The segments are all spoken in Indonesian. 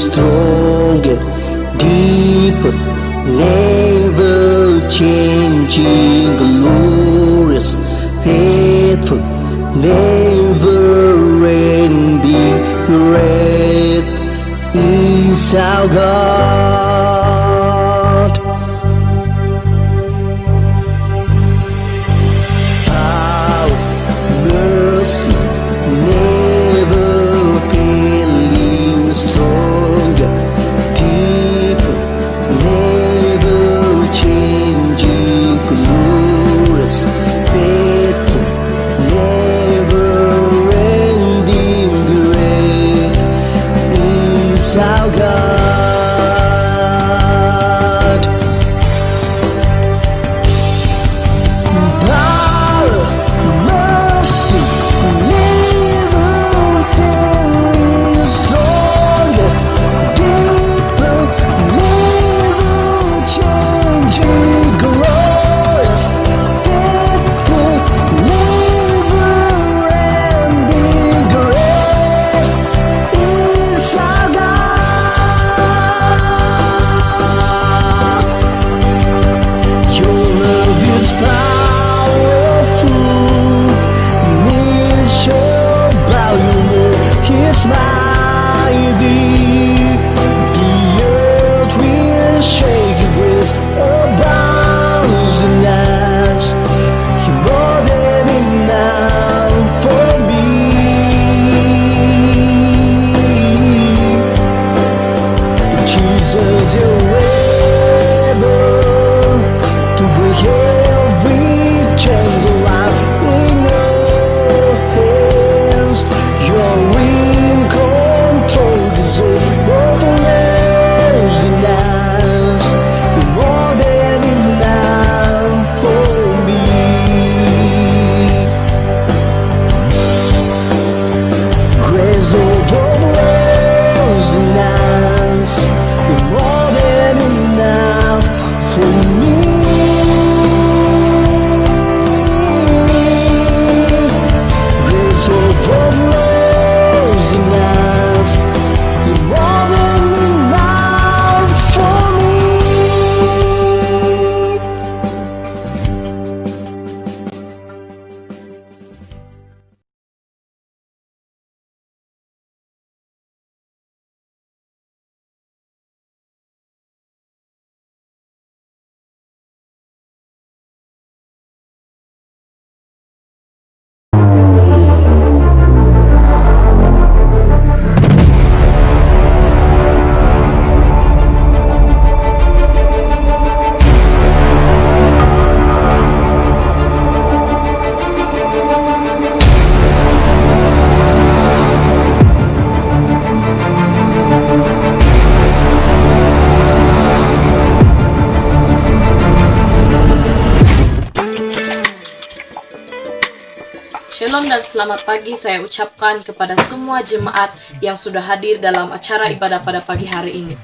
stronger, deeper, never changing, glorious, faithful, never ending, great is our God. Power, mercy, never failing, stronger, deeper, never changing, glorious, faithful, never ending, great is our God. Power, mercy, never failing, stronger, deeper, never changing, glorious, faithful, never ending, great is our God. Your love is powerful, immeasurable, His mighty. The earth will shake with abounds in us. He more than enough for me. Jesus, you're able to break every chains of life in your hands. You're in control, deserve overlays in us. You're more than enough for me. Grace overflows in us. You're more than enough for me. Grace overflows in us. You're more than enough for me. Shalom dan selamat pagi saya ucapkan kepada semua jemaat yang sudah hadir dalam acara ibadah pada pagi hari ini.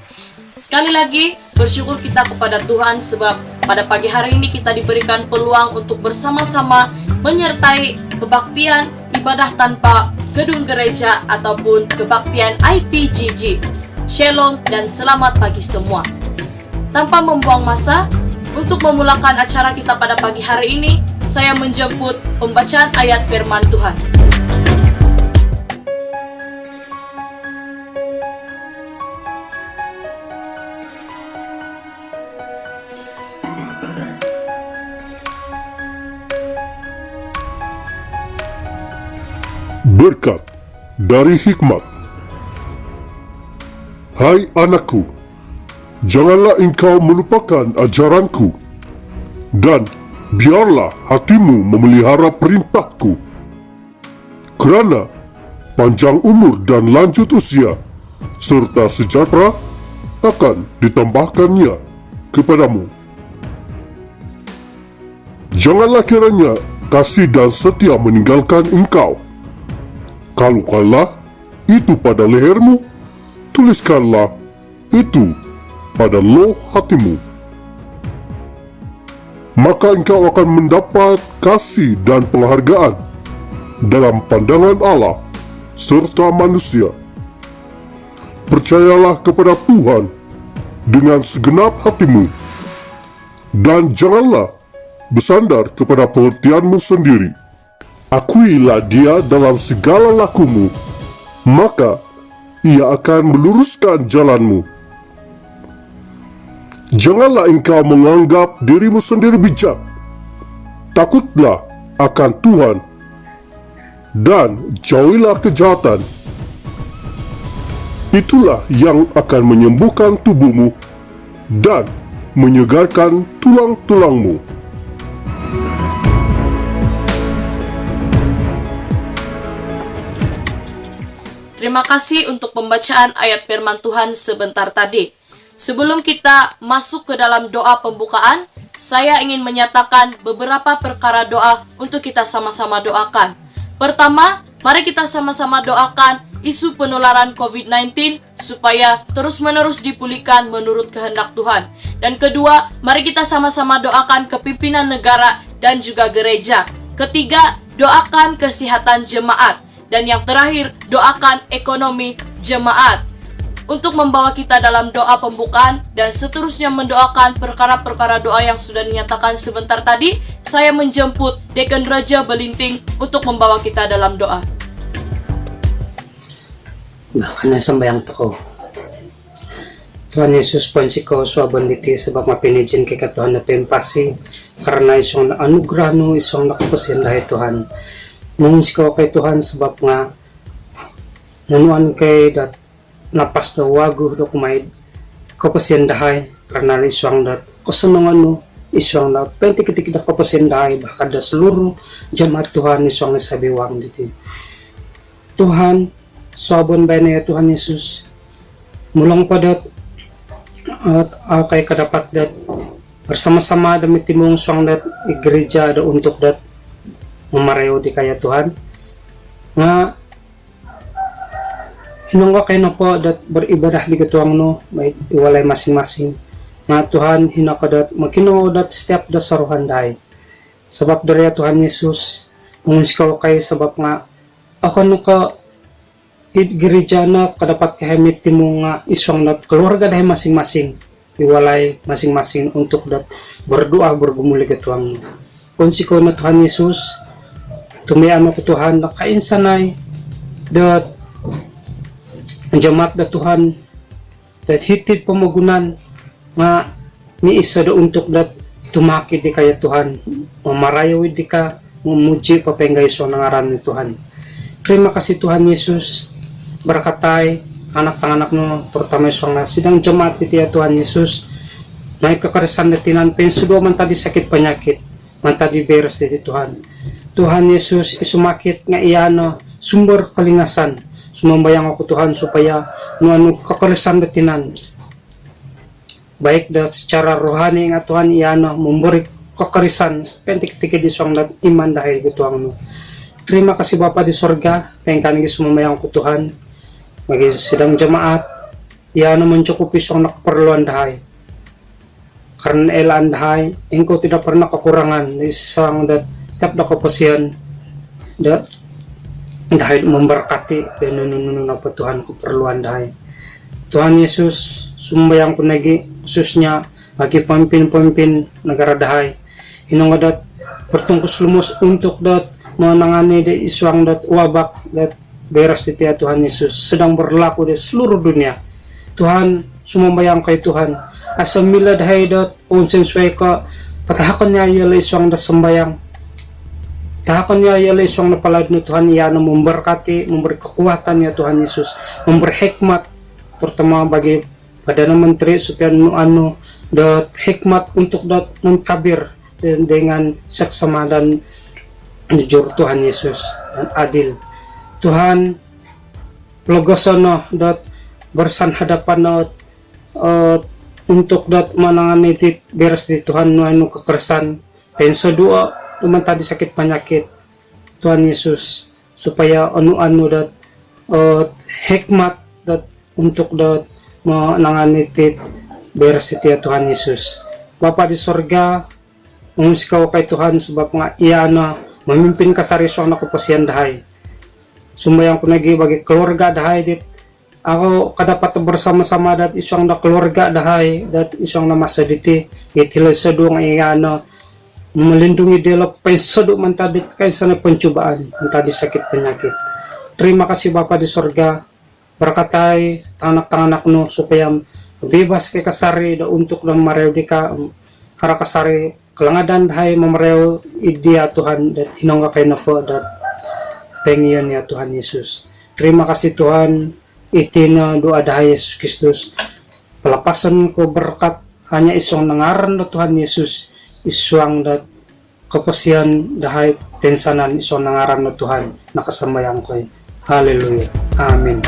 Sekali lagi bersyukur kita kepada Tuhan sebab pada pagi hari ini kita diberikan peluang untuk bersama-sama menyertai kebaktian ibadah tanpa gedung gereja ataupun kebaktian ITGG. Shalom dan selamat pagi semua. Tanpa membuang masa, untuk memulakan acara kita pada pagi hari ini, saya menjemput pembacaan ayat firman Tuhan. Berkat dari hikmat. Hai anakku, janganlah engkau melupakan ajaranku, dan biarlah hatimu memelihara perintahku. Kerana panjang umur dan lanjut usia, serta sejahtera akan ditambahkannya kepadamu. Janganlah kiranya kasih dan setia meninggalkan engkau. Kalaulah itu pada lehermu, tuliskanlah itu pada loh hatimu. Maka engkau akan mendapat kasih dan penghargaan dalam pandangan Allah serta manusia. percayalah kepada Tuhan dengan segenap hatimu, dan janganlah bersandar kepada pengertianmu sendiri. Akuilah Dia dalam segala lakumu, maka Ia akan meluruskan jalanmu. Janganlah engkau menganggap dirimu sendiri bijak. Takutlah akan Tuhan dan jauhilah kejahatan. Itulah yang akan menyembuhkan tubuhmu dan menyegarkan tulang-tulangmu. Terima kasih untuk pembacaan ayat firman Tuhan sebentar tadi. Sebelum kita masuk ke dalam doa pembukaan, saya ingin menyatakan beberapa perkara doa untuk kita sama-sama doakan. Pertama, mari kita sama-sama doakan isu penularan COVID-19 supaya terus-menerus dipulihkan menurut kehendak Tuhan. Dan kedua, mari kita sama-sama doakan kepimpinan negara dan juga gereja. Ketiga, doakan kesehatan jemaat. Dan yang terakhir, doakan ekonomi jemaat. Untuk membawa kita dalam doa pembukaan dan seterusnya mendoakan perkara-perkara doa yang sudah dinyatakan sebentar tadi, saya menjemput Deacon Raja Belinting untuk membawa kita dalam doa. Nah, kana sambayang tako. Tuhan Yesus pansiko suaban diti sebab mapinijin kay katuhan na pempasi karena isong anugerah no isong nakapasin dahil Tuhan. Mungsko kay Tuhan sebab nga nanuan kay dat napas na wago do kumay kapasyan dahay karena iswang dat kusanungan no iswang dat pentik-tik da kapasyan dahay baka da seluruh jamaat Tuhan iswang nasabiwang diti. Tuhan sabon ba na Tuhan Yesus mulang padat at kay kadapat dat bersama-sama damit timong iswang dat igreja da untuk dat mamarayo di kaya Tuhan nga hinungga kayo na po dat beribadah di katuang no may iwalay masing-masing nga Tuhan hinakadat magkinungo dat setiap dasaruhan dahi sebab dari Tuhan Yesus mengunsikaw kayo sebab nga ako no ka gereja na kadapat kahimit timo nga iswang dat keluarga dahi masing-masing iwalay masing-masing untuk dat berdoa bergumuli katuang no kunsikaw na Tuhan Yesus tumiyan mo ko Tuhan na kainsanay dat ang jamaat da Tuhan dat hitid pamagunan nga ni isa da untuk dat tumakid di kaya Tuhan mamarayaw di ka mumuji papenggay so nangaran ni Tuhan. Terima kasih Tuhan Yesus berkatay anak-anak no terutama isang na sidang jamaat di Tuhan Yesus may kakarisan na tinanpin sudo man tadi sakit penyakit man tadi beres di Tuhan. Tuhan Yesus isumakit nga iyano sumber kalingasan sumambayang ako Tuhan supaya nuano kakalisan datinan baik da secara rohani nga Tuhan iyano memberi kakarisan pentik-tikid di suang iman dahil Tuhan no. Terima kasih Bapa di sorga kayong kanigi sumambayang ako Tuhan bagi sidang jemaat iyano mencukupi suang nakaperluan dahil karena elaan dahil engkau tidak pernah kekurangan isang dat tiap da kapasian dat dahil memberkati dan nunun apa Tuhan keperluan dahil Tuhan Yesus sumbayang kunagi khususnya bagi pemimpin-pemimpin negara dahil hinong dat pertungkus lumus untuk dat menangani di iswang dat wabak dat beras di Tuhan Yesus sedang berlaku di seluruh dunia. Tuhan sumbayang kay Tuhan asam mila dahil dat unsin suwe ka patahakan niya yala iswang dat sembayang tahakan niya yala iswang napalad ni Tuhan niya na memberkati, memberi kekuatan ya Tuhan Yesus, memberi hikmat terutama bagi Perdana Menteri supaya ano dat hikmat untuk dat mentabir dengan seksama dan jujur Tuhan Yesus dan adil. Tuhan logosono dat bersan hadapan untuk dat menangani beres di Tuhan no kekerasan penso doa teman tadi sakit penyakit Tuhan Yesus supaya anu-anu dat hikmat dat untuk dat menangani beres setia Tuhan Yesus. Bapa di sorga mengusikaw kay Tuhan sebab nga iya na memimpin kasari suang nakupasyan dahay sumayang punagi bagi keluarga dahay dit ako kadapat bersama-sama dat isang na keluarga dahay dat isang na masaditi itila sadung ano melindungi dia lepas saduk mentadi kaysa na pencobaan mentadi sakit penyakit. Terima kasih Bapa di sorga, berkatai anak-anak no supaya bebas kay kasari da untuk dan mareo dika hara kasari kelangadan dahay mamareo idia Tuhan dat hinongga kay na po dat pengian ya Tuhan Yesus. Terima kasih Tuhan, itina doa dahay Yesus Kristus. Pelepasan ko berkat hanya isang nangaran na Tuhan Yesus, isang dat kapasian dahay tensanan isang nangaran na Tuhan nakasamayang ko. Haleluya. Amin.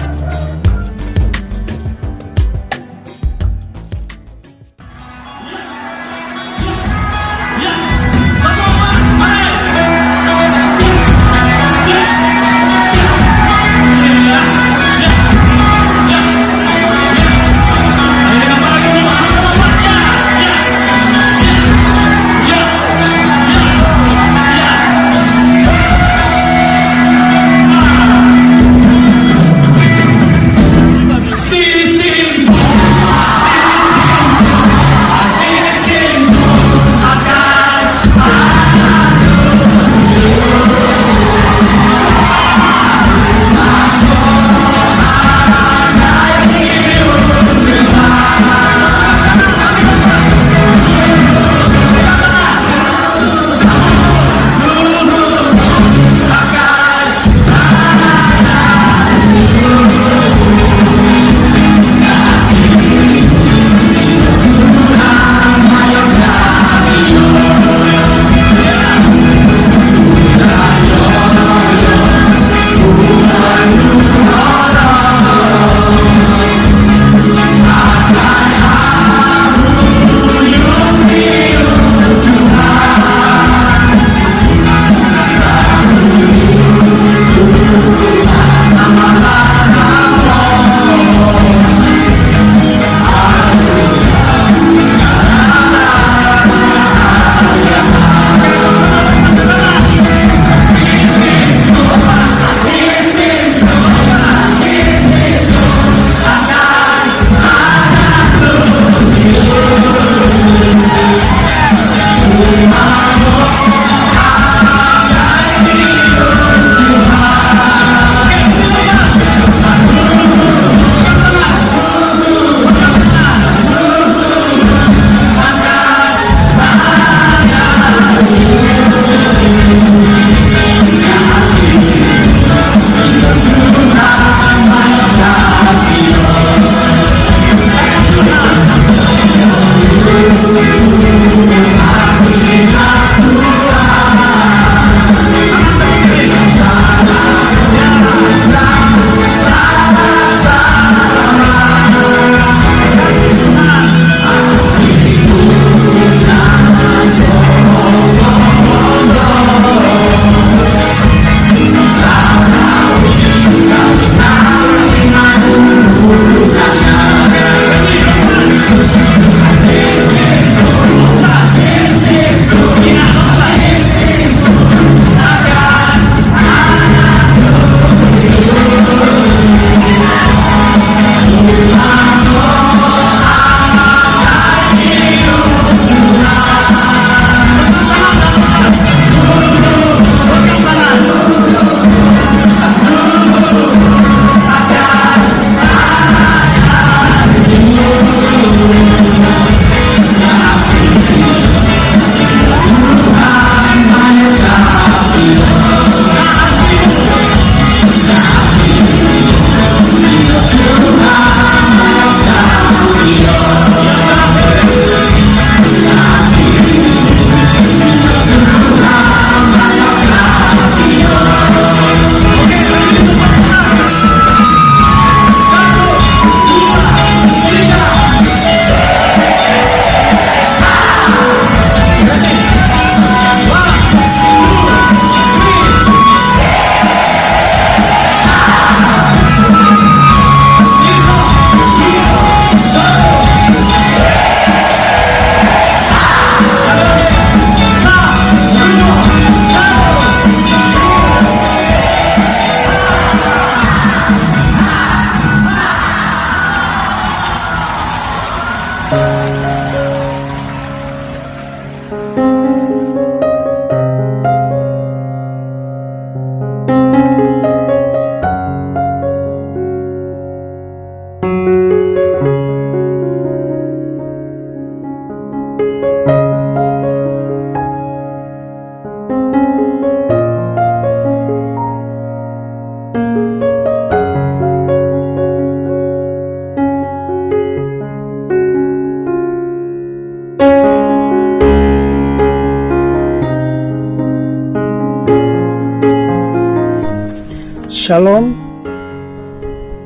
Shalom.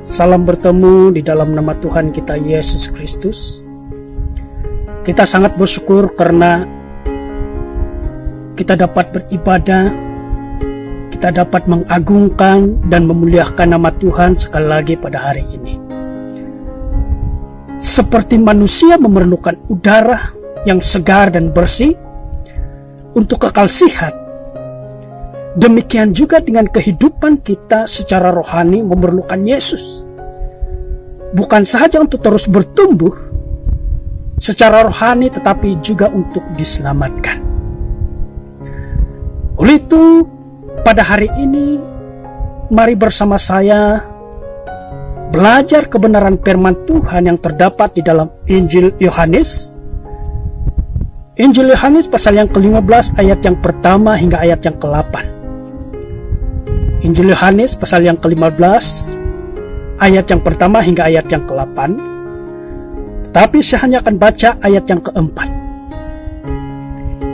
Salam bertemu di dalam nama Tuhan kita Yesus Kristus. Kita sangat bersyukur karena kita dapat beribadah, kita dapat mengagungkan dan memuliakan nama Tuhan sekali lagi pada hari ini. Seperti manusia memerlukan udara yang segar dan bersih untuk kekal sehat, demikian juga dengan kehidupan kita secara rohani memerlukan Yesus. Bukan saja untuk terus bertumbuh secara rohani, tetapi juga untuk diselamatkan. Oleh itu, pada hari ini, mari bersama saya belajar kebenaran firman Tuhan yang terdapat di dalam Injil Yohanes. Injil Yohanes pasal yang ke-15 ayat yang pertama hingga ayat yang ke-8. Injil Yohanes pasal yang ke-15 ayat yang pertama hingga ayat yang ke-8. Tapi saya hanya akan baca ayat yang ke-4.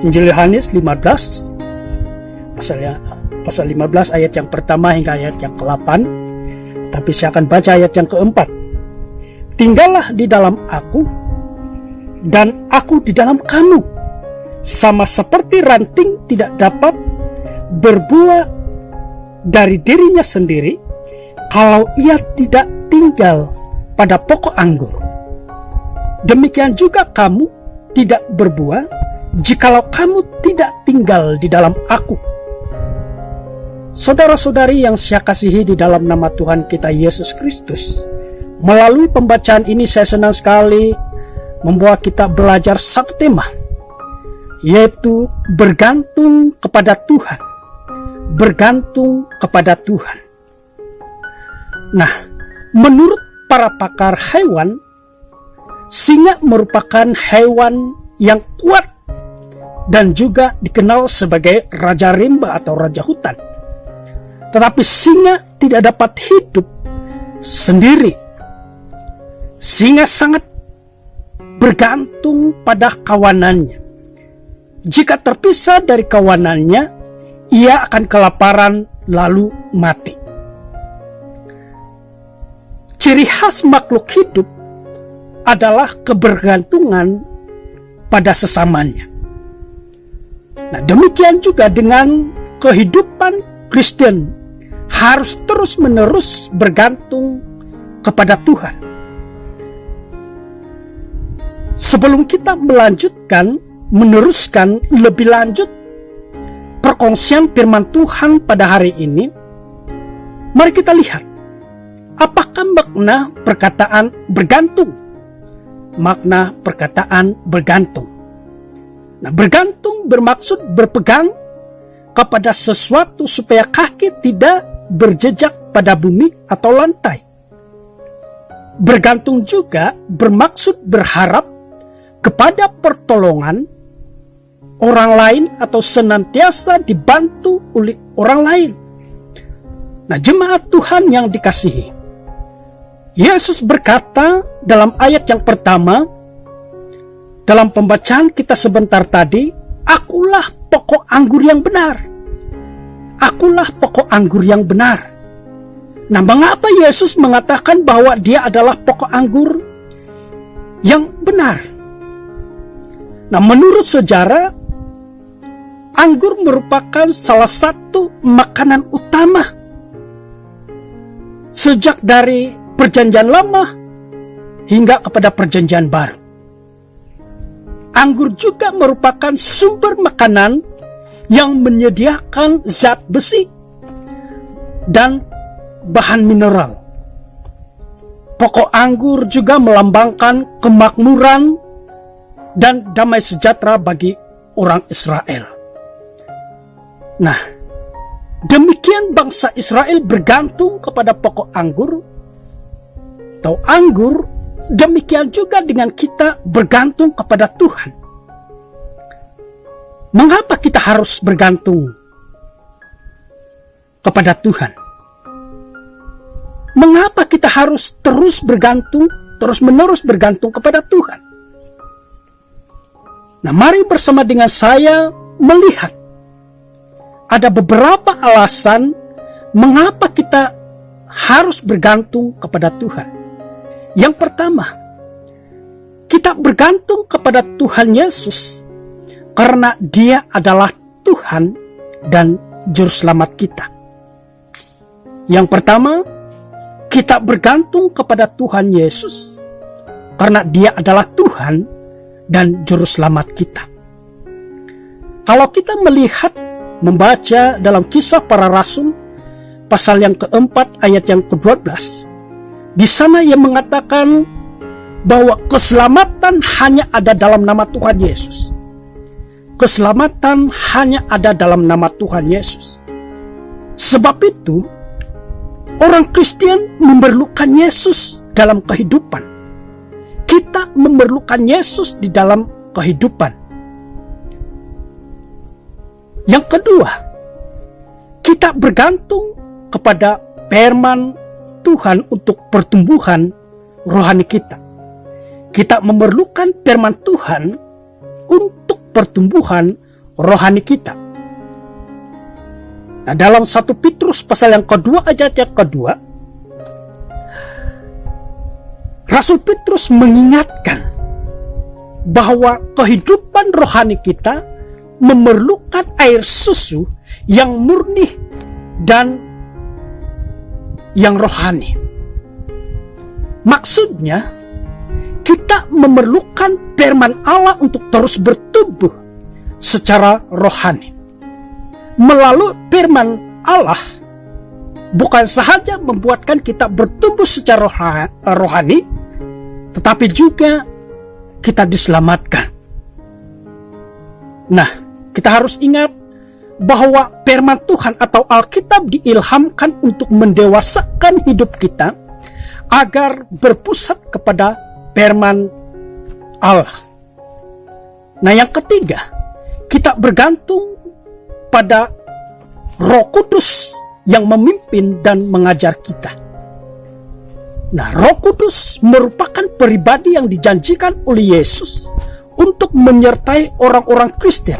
Injil Yohanes 15 pasal 15 ayat yang pertama hingga ayat yang ke-8. Tapi saya akan baca ayat yang ke-4. Tinggallah di dalam aku dan aku di dalam kamu, sama seperti ranting tidak dapat berbuah dari dirinya sendiri kalau ia tidak tinggal pada pokok anggur. Demikian juga kamu tidak berbuah jikalau kamu tidak tinggal di dalam aku. Saudara-saudari yang saya kasihi di dalam nama Tuhan kita Yesus Kristus, melalui pembacaan ini saya senang sekali membawa kita belajar satu tema, yaitu bergantung kepada Tuhan. Bergantung kepada Tuhan. Nah, menurut para pakar hewan, singa merupakan hewan yang kuat dan juga dikenal sebagai raja rimba atau raja hutan. Tetapi singa tidak dapat hidup sendiri. Singa sangat bergantung pada kawanannya. Jika terpisah dari kawanannya, ia akan kelaparan lalu mati. Ciri khas makhluk hidup adalah kebergantungan pada sesamanya. Nah, demikian juga dengan kehidupan Kristen, harus terus-menerus bergantung kepada Tuhan. Sebelum kita meneruskan lebih lanjut perkongsian firman Tuhan pada hari ini, mari kita lihat apakah makna perkataan bergantung. Makna perkataan bergantung. Nah, bergantung bermaksud berpegang kepada sesuatu supaya kaki tidak berjejak pada bumi atau lantai. Bergantung juga bermaksud berharap kepada pertolongan orang lain atau senantiasa dibantu oleh orang lain. Nah, jemaat Tuhan yang dikasihi, Yesus berkata dalam ayat yang pertama dalam pembacaan kita sebentar tadi, akulah pokok anggur yang benar. Akulah pokok anggur yang benar. Nah, mengapa Yesus mengatakan bahwa dia adalah pokok anggur yang benar? Nah, menurut sejarah, anggur merupakan salah satu makanan utama sejak dari Perjanjian Lama hingga kepada Perjanjian Baru. Anggur juga merupakan sumber makanan yang menyediakan zat besi dan bahan mineral. Pokok anggur juga melambangkan kemakmuran dan damai sejahtera bagi orang Israel. Nah, demikian bangsa Israel bergantung kepada pokok anggur atau anggur. Demikian juga dengan kita bergantung kepada Tuhan. Mengapa kita harus bergantung kepada Tuhan? Mengapa kita harus terus-menerus bergantung kepada Tuhan? Nah, mari bersama dengan saya melihat ada beberapa alasan Mengapa kita harus bergantung kepada Tuhan? Yang pertama, kita bergantung kepada Tuhan Yesus karena Dia adalah Tuhan dan Juru Selamat kita. Yang pertama, kita bergantung kepada Tuhan Yesus karena Dia adalah Tuhan dan Juru Selamat kita. Kalau kita melihat, membaca dalam Kisah Para Rasul pasal yang keempat ayat yang ke-12, di sana ia mengatakan bahwa keselamatan hanya ada dalam nama Tuhan Yesus. Keselamatan hanya ada dalam nama Tuhan Yesus. Sebab itu, orang Kristen memerlukan Yesus dalam kehidupan. Kita memerlukan Yesus di dalam kehidupan. Yang kedua, kita bergantung kepada firman Tuhan untuk pertumbuhan rohani kita. Kita memerlukan firman Tuhan untuk pertumbuhan rohani kita. Nah, dalam 1 Petrus pasal yang kedua ayat yang kedua, Rasul Petrus mengingatkan bahwa kehidupan rohani kita memerlukan air susu yang murni dan yang rohani. Maksudnya, kita memerlukan firman Allah untuk terus bertumbuh secara rohani. Melalui firman Allah, bukan sahaja membuatkan kita bertumbuh secara rohani, tetapi juga kita diselamatkan. Nah, kita harus ingat bahwa firman Tuhan atau Alkitab diilhamkan untuk mendewasakan hidup kita agar berpusat kepada firman Allah. Nah, yang ketiga, kita bergantung pada Roh Kudus yang memimpin dan mengajar kita. Nah, Roh Kudus merupakan pribadi yang dijanjikan oleh Yesus untuk menyertai orang-orang Kristen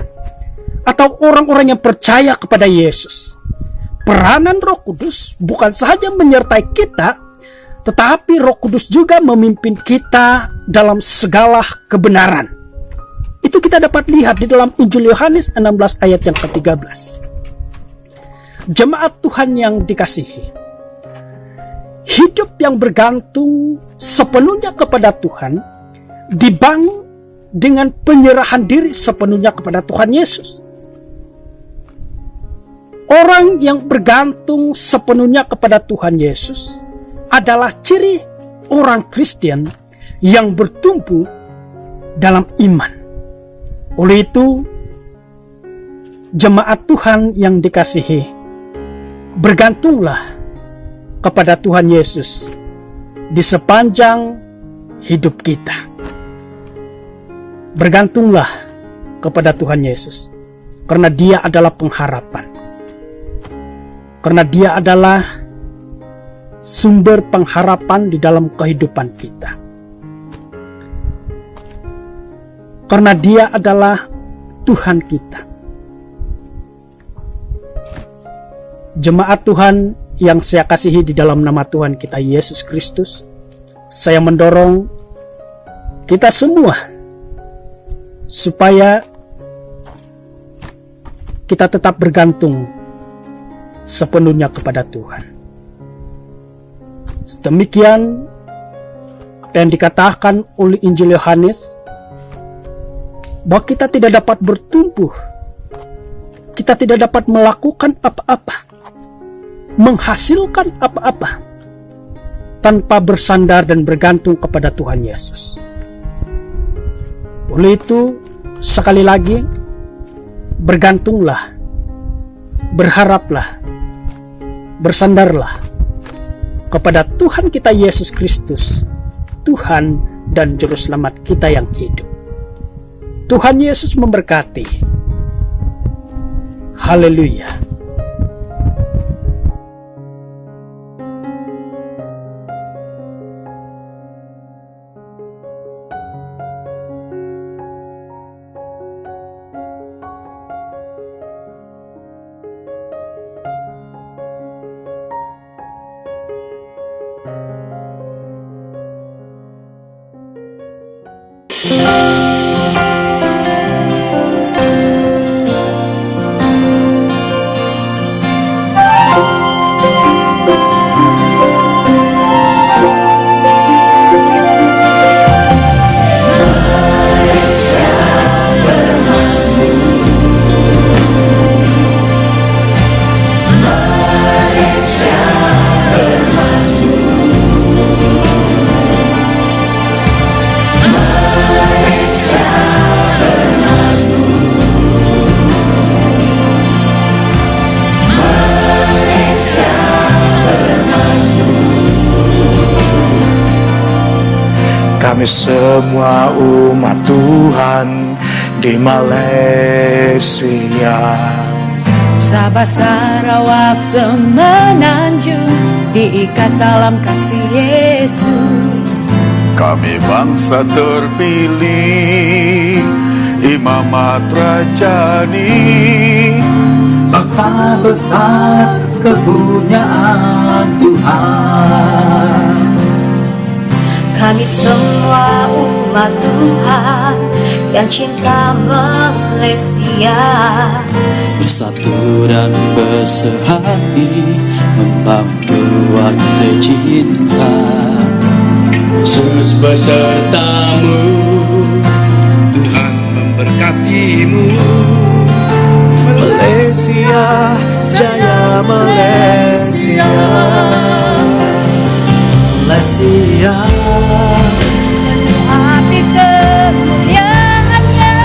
atau orang-orang yang percaya kepada Yesus. Peranan Roh Kudus bukan sahaja menyertai kita, tetapi Roh Kudus juga memimpin kita dalam segala kebenaran. Itu kita dapat lihat di dalam Injil Yohanes 16 ayat yang ke-13. Jemaat Tuhan yang dikasihi, hidup yang bergantung sepenuhnya kepada Tuhan dibangun dengan penyerahan diri sepenuhnya kepada Tuhan Yesus. Orang yang bergantung sepenuhnya kepada Tuhan Yesus adalah ciri orang Kristen yang bertumbuh dalam iman. Oleh itu, jemaat Tuhan yang dikasihi, bergantunglah kepada Tuhan Yesus di sepanjang hidup kita. Bergantunglah kepada Tuhan Yesus karena Dia adalah pengharapan. Karena Dia adalah sumber pengharapan di dalam kehidupan kita. Karena Dia adalah Tuhan kita. Jemaat Tuhan yang saya kasihi di dalam nama Tuhan kita Yesus Kristus, saya mendorong kita semua supaya kita tetap bergantung sepenuhnya kepada Tuhan. Sedemikian apa yang dikatakan oleh Injil Yohanes, bahwa kita tidak dapat bertumbuh, kita tidak dapat melakukan apa-apa, menghasilkan apa-apa tanpa bersandar dan bergantung kepada Tuhan Yesus. Oleh itu, sekali lagi, bergantunglah, berharaplah, bersandarlah kepada Tuhan kita Yesus Kristus, Tuhan dan Juru Selamat kita yang hidup. Tuhan Yesus memberkati. Haleluya. kami semua umat Tuhan di Malaysia. Sabah Sarawak semenanjung diikat dalam kasih Yesus. Kami bangsa terpilih, imamat rajani, bangsa besar kepunyaan Tuhan. Kami semua umat Tuhan yang cinta Malaysia, Bersatu dan bersehati membangun keluarga tercinta. Yesus besertamu, Tuhan memberkatimu. Malaysia jaya, Malaysia. Malaysia, api kemuliaannya.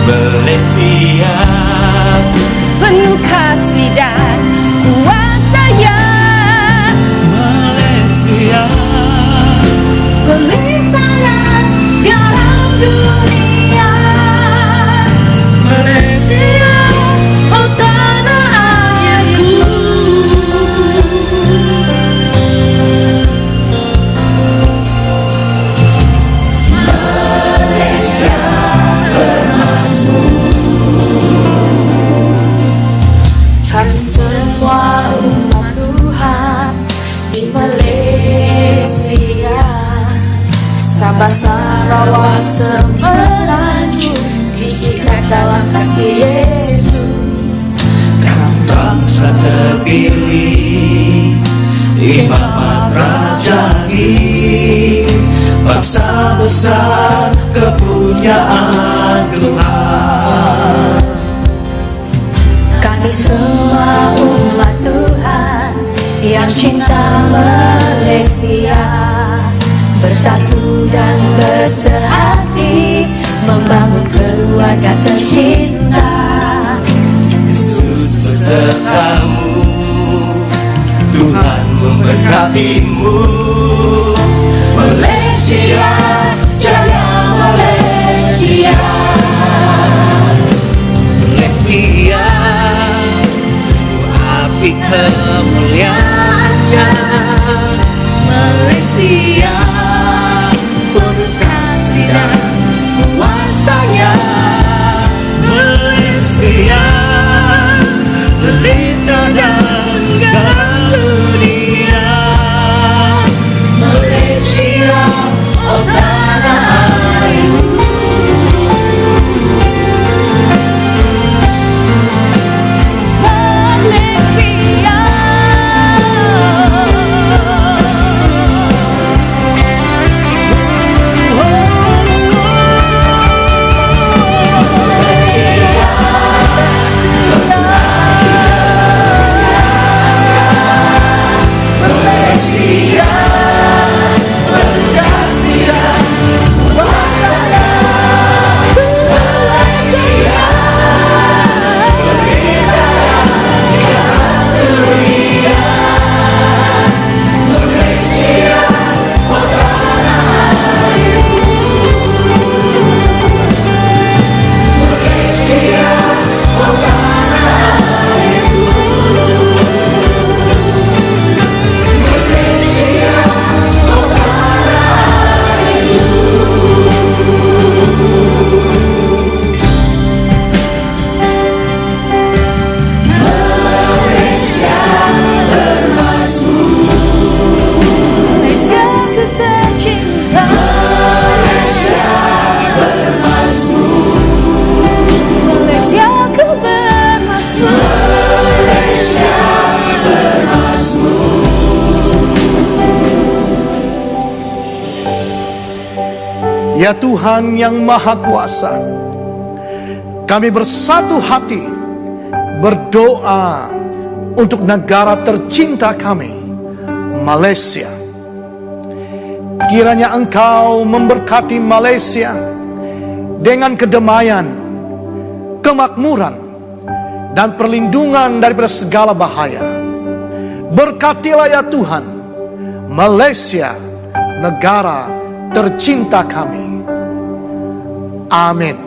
Malaysia, Penuh kasih dan kuasanya. Malaysia, Pelitaran garam dunia. Malaysia, oh tanah airku. Malaysia bermasmur. Kami semua umat Tuhan di Malaysia, Sabah Sarawak semenanjung diikat dalam kasih Yesus. kami bangsa terpilih, imamat rajani, bangsa besar kepunyaan Tuhan. Kami semua umat Tuhan yang cinta Malaysia, bersatu dan bersehati membangun keluarga tercinta. Yesus besertamu, Tuhan memberkatimu. Malaysia, jaya Malaysia. Malaysia, api kemuliaannya. Malaysia, penuh kasih dan kuasanya. Malaysia, pelita dan garam dunia. Malaysia, oh tanah airku. Malaysia, Malaysia ku tercinta. Malaysia bermasmur. Malaysia ku bermasmur. Malaysia bermasmur. Ya Tuhan yang Maha Kuasa, kami bersatu hati berdoa untuk negara tercinta kami, Malaysia. Kiranya Engkau memberkati Malaysia dengan kedamaian, kemakmuran, dan perlindungan daripada segala bahaya. Berkatilah ya Tuhan Malaysia, negara tercinta kami. Amin.